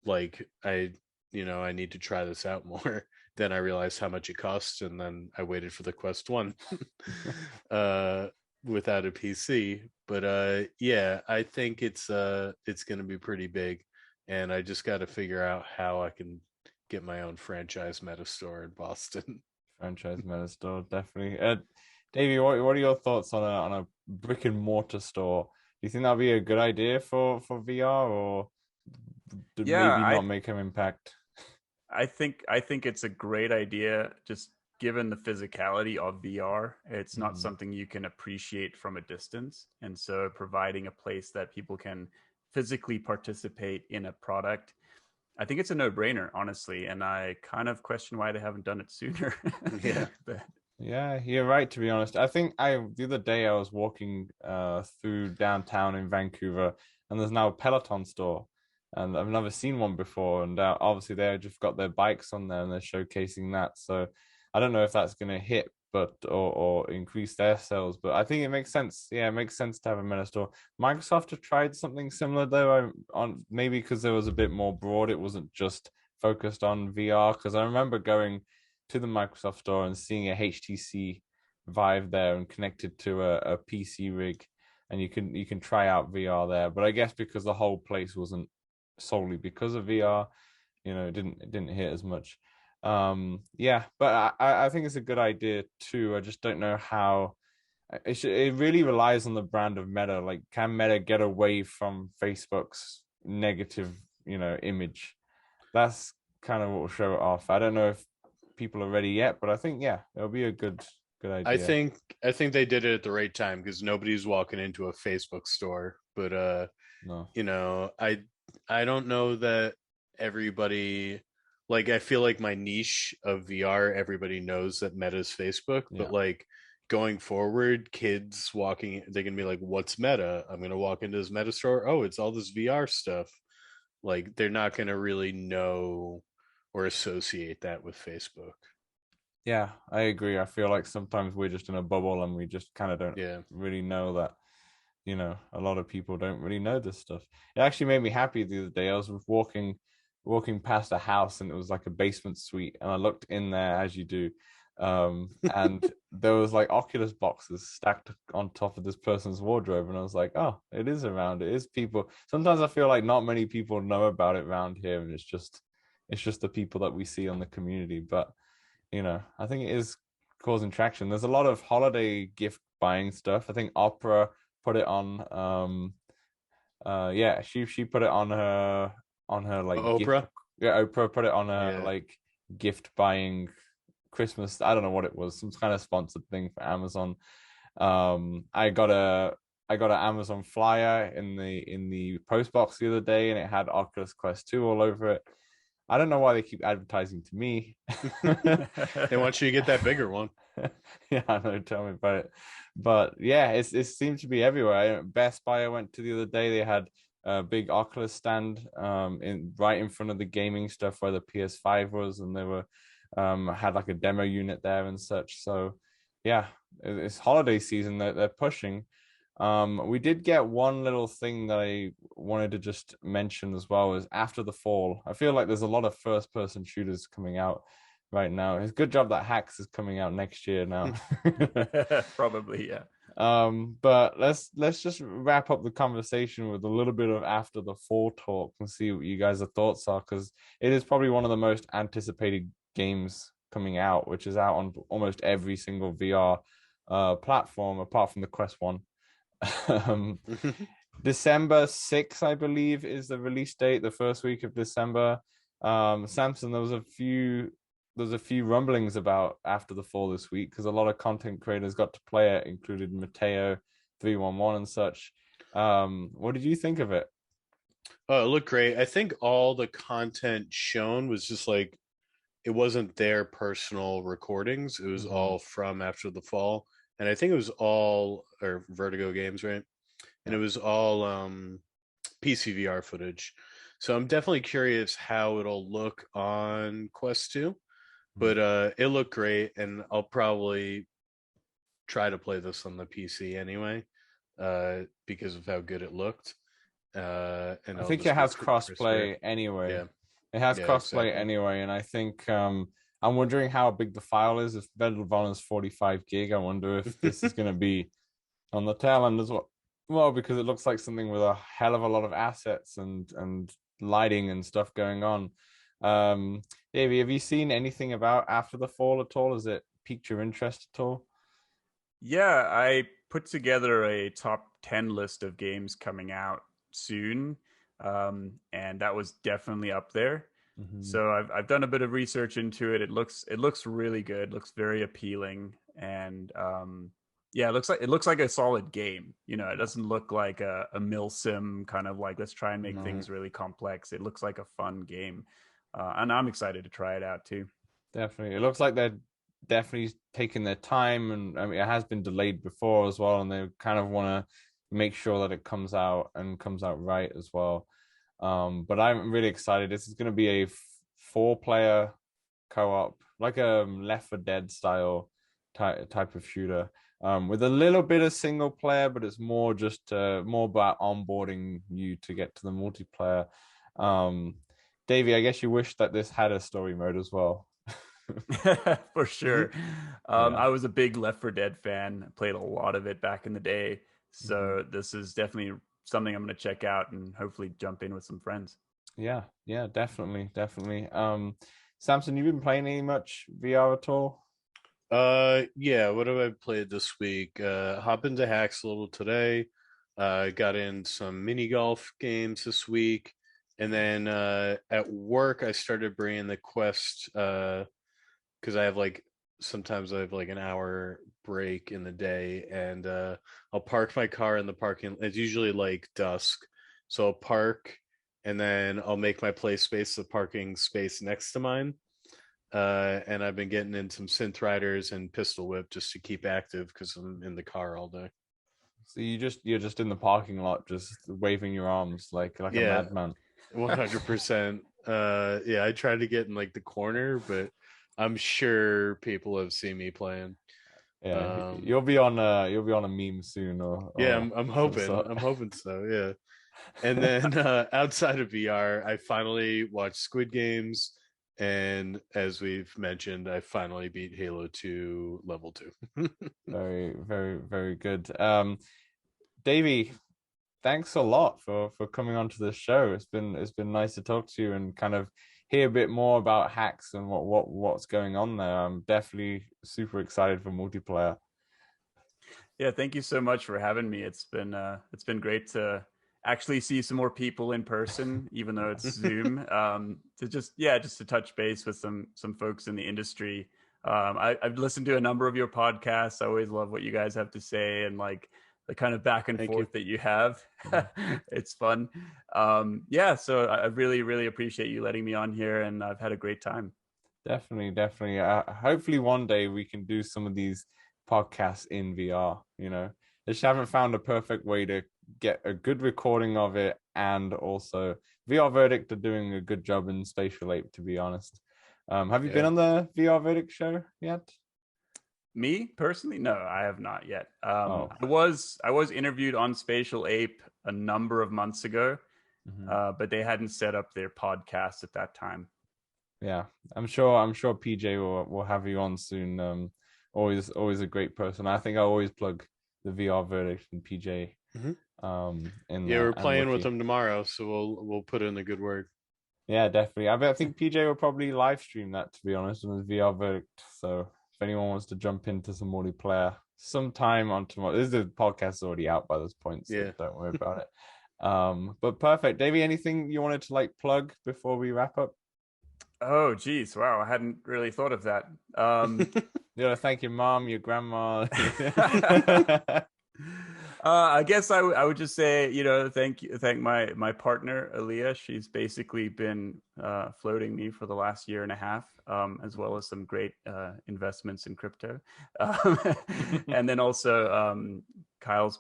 like I need to try this out more. Then I realized how much it costs, and then I waited for the Quest 1 without a PC. But yeah, I think it's going to be pretty big, and I just got to figure out how I can get my own franchise Meta store in Boston. Franchise Meta store, definitely. Davey, what are your thoughts on a brick and mortar store? Do you think that'd be a good idea for VR, or maybe not make an impact? I think it's a great idea, just given the physicality of VR. It's not something you can appreciate from a distance. And so providing a place that people can physically participate in a product, I think it's a no-brainer, honestly. And I kind of question why they haven't done it sooner. Yeah. Yeah, you're right, to be honest. I think the other day I was walking through downtown in Vancouver, and there's now a Peloton store. And I've never seen one before. And obviously they just got their bikes on there and they're showcasing that. So I don't know if that's going to hit, or increase their sales. But I think it makes sense. Yeah, it makes sense to have a Meta store. Microsoft have tried something similar though, on maybe because it was a bit more broad. It wasn't just focused on VR. Because I remember going to the Microsoft store and seeing a HTC Vive there and connected to a PC rig. and you can try out VR there. But I guess because the whole place wasn't solely because of VR, it didn't hit as much. Yeah, but I think it's a good idea too. I just don't know how. It really relies on the brand of Meta. Like, can Meta get away from Facebook's negative, image? That's kind of what will show it off. I don't know if people are ready yet, but I think it'll be a good idea. I think they did it at the right time because nobody's walking into a Facebook store. But no. I don't know that everybody, like, I feel like my niche of VR, everybody knows that Meta's Facebook, but like going forward, kids walking, they can be like, what's Meta? I'm gonna walk into this Meta store. Oh, it's all this VR stuff. Like, they're not gonna really know or associate that with Facebook. Yeah, I agree. I feel like sometimes we're just in a bubble and we just kind of don't really know that, a lot of people don't really know this stuff. It actually made me happy the other day. I was walking past a house and it was like a basement suite, and I looked in there, as you do, and there was like Oculus boxes stacked on top of this person's wardrobe, and I was like, oh, it is around. It is people. Sometimes I feel like not many people know about it around here, and it's just the people that we see on the community. But I think it is causing traction. There's a lot of holiday gift buying stuff. I think Opera put it on. She put it on her like Oprah. Gift, Oprah put it on her like gift buying Christmas. I don't know what it was, some kind of sponsored thing for Amazon. I got an Amazon flyer in the post box the other day, and it had Oculus Quest 2 all over it. I don't know why they keep advertising to me. They want you to get that bigger one. Yeah, I know. Tell me about it. But yeah, it seems to be everywhere. Best Buy I went to the other day, they had a big Oculus stand right in front of the gaming stuff where the PS5 was, and they were had like a demo unit there and such. So yeah, it's holiday season that they're pushing. We did get one little thing that I wanted to just mention as well, is After the Fall. I feel like there's a lot of first person shooters coming out right now. It's a good job that H.A.X is coming out next year now. Probably, yeah. But let's just wrap up the conversation with a little bit of After the Fall talk and see what you guys' thoughts are, because it is probably one of the most anticipated games coming out, which is out on almost every single VR platform apart from the Quest 1. December 6th, I believe, is the release date, the first week of December. Samson, there was a few rumblings about After the Fall this week, because a lot of content creators got to play it, included Mateo 311 and such. What did you think of it? Oh, it looked great. I think all the content shown was just like, it wasn't their personal recordings. It was all from After the Fall. And I think it was all, or Vertigo Games, right? And it was all PC VR footage. So I'm definitely curious how it'll look on Quest 2. But it looked great, and I'll probably try to play this on the PC anyway, because of how good it looked. And I think it has crossplay anyway. Yeah. It has crossplay anyway, and I think I'm wondering how big the file is. If Battle is 45 gig, I wonder if this is going to be on the tail end as well. Well, because it looks like something with a hell of a lot of assets and lighting and stuff going on. Davey, have you seen anything about After the Fall at all? Has it piqued your interest at all? Yeah, I put together a top 10 list of games coming out soon, and that was definitely up there. So I've done a bit of research into it. It looks really good. Looks very appealing, and it looks like a solid game. It doesn't look like a milsim kind of like, let's try and make things really complex. It looks like a fun game, and I'm excited to try it out too. Definitely, it looks like they're definitely taking their time, and I mean, it has been delayed before as well, and they kind of want to make sure that it comes out right as well. But I'm really excited. This is going to be a 4-player co-op, like a Left 4 Dead style type of shooter, with a little bit of single player, but it's more just more about onboarding you to get to the multiplayer. Davey, I guess you wish that this had a story mode as well. For sure. I was a big Left 4 Dead fan. I played a lot of it back in the day. So this is definitely something I'm going to check out and hopefully jump in with some friends. Yeah, definitely. Samson, you been playing any much VR at all? Yeah, what have I played this week? Hop into Hacks a little today. Got in some mini golf games this week. And then at work I started bringing the Quest because sometimes I have like an hour break in the day, and I'll park my car in the parking. It's usually like dusk, so I'll park and then I'll make my play space the parking space next to mine. And I've been getting in some synth riders and pistol whip just to keep active because I'm in the car all day. So you're just in the parking lot, just waving your arms like a Yeah, madman. 100%. Yeah, I tried to get in like the corner, but I'm sure people have seen me playing. Yeah, you'll be on a meme soon, Yeah, or I'm some hoping. sort. I'm hoping so. Yeah. And then outside of VR, I finally watched Squid Games, and as we've mentioned, I finally beat Halo 2 level 2. Very, very, very good. Davy, thanks a lot for coming onto the show. It's been nice to talk to you and kind of hear a bit more about hacks and what's going on there. I'm definitely super excited for multiplayer. Yeah, thank you so much for having me. It's been great to actually see some more people in person, even though it's Zoom. To just to touch base with some folks in the industry. I've listened to a number of your podcasts. I always love what you guys have to say and like the kind of back and Thank forth you. that you have. It's fun. So I really, really appreciate you letting me on here, and I've had a great time. Definitely. Hopefully one day we can do some of these podcasts in VR. I just haven't found a perfect way to get a good recording of it, and also VR Verdict are doing a good job in Spatial Ape, to be honest. Have you been Yeah. on the VR Verdict show yet? Me personally, no, I have not yet. Oh. I was interviewed on Spatial Ape a number of months ago, but they hadn't set up their podcast at that time. Yeah, I'm sure PJ will have you on soon. Always a great person. I think I always plug the VR Verdict and PJ. In Yeah, that, we're and playing with Wiki. them tomorrow, so we'll put in a good word. Yeah, definitely. I think PJ will probably live stream that, to be honest, on his VR Verdict. So if anyone wants to jump into some multiplayer sometime on tomorrow, this is the podcast already out by this point, so Yeah. don't worry about it. But perfect. Davey, anything you wanted to like plug before we wrap up? Oh, geez, wow, I hadn't really thought of that. Thank your mom, your grandma. I guess I would just say, thank my partner Aaliyah. She's basically been floating me for the last year and a half, as well as some great investments in crypto, and then also Kyle's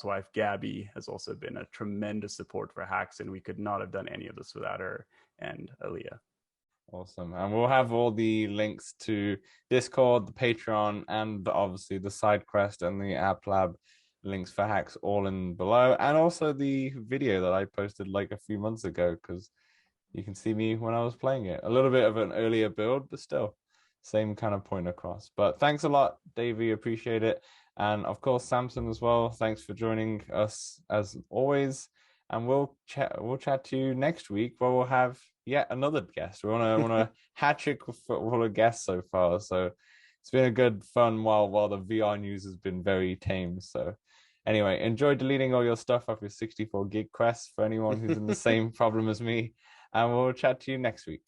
wife Gabby has also been a tremendous support for Hacks, and we could not have done any of this without her and Aaliyah. Awesome. And we'll have all the links to Discord, the Patreon, and obviously the SideQuest and the App Lab links for Hacks all in below. And also the video that I posted like a few months ago, because you can see me when I was playing it. A little bit of an earlier build, but still same kind of point across. But thanks a lot, Davey. Appreciate it. And of course, Samson as well. Thanks for joining us as always. And we'll chat to you next week where we'll have yet another guest. We want to H.A.X full of guests so far. So it's been a good fun while the VR news has been very tame. So anyway, enjoy deleting all your stuff off your 64 gig Quest for anyone who's in the same problem as me. And we'll chat to you next week.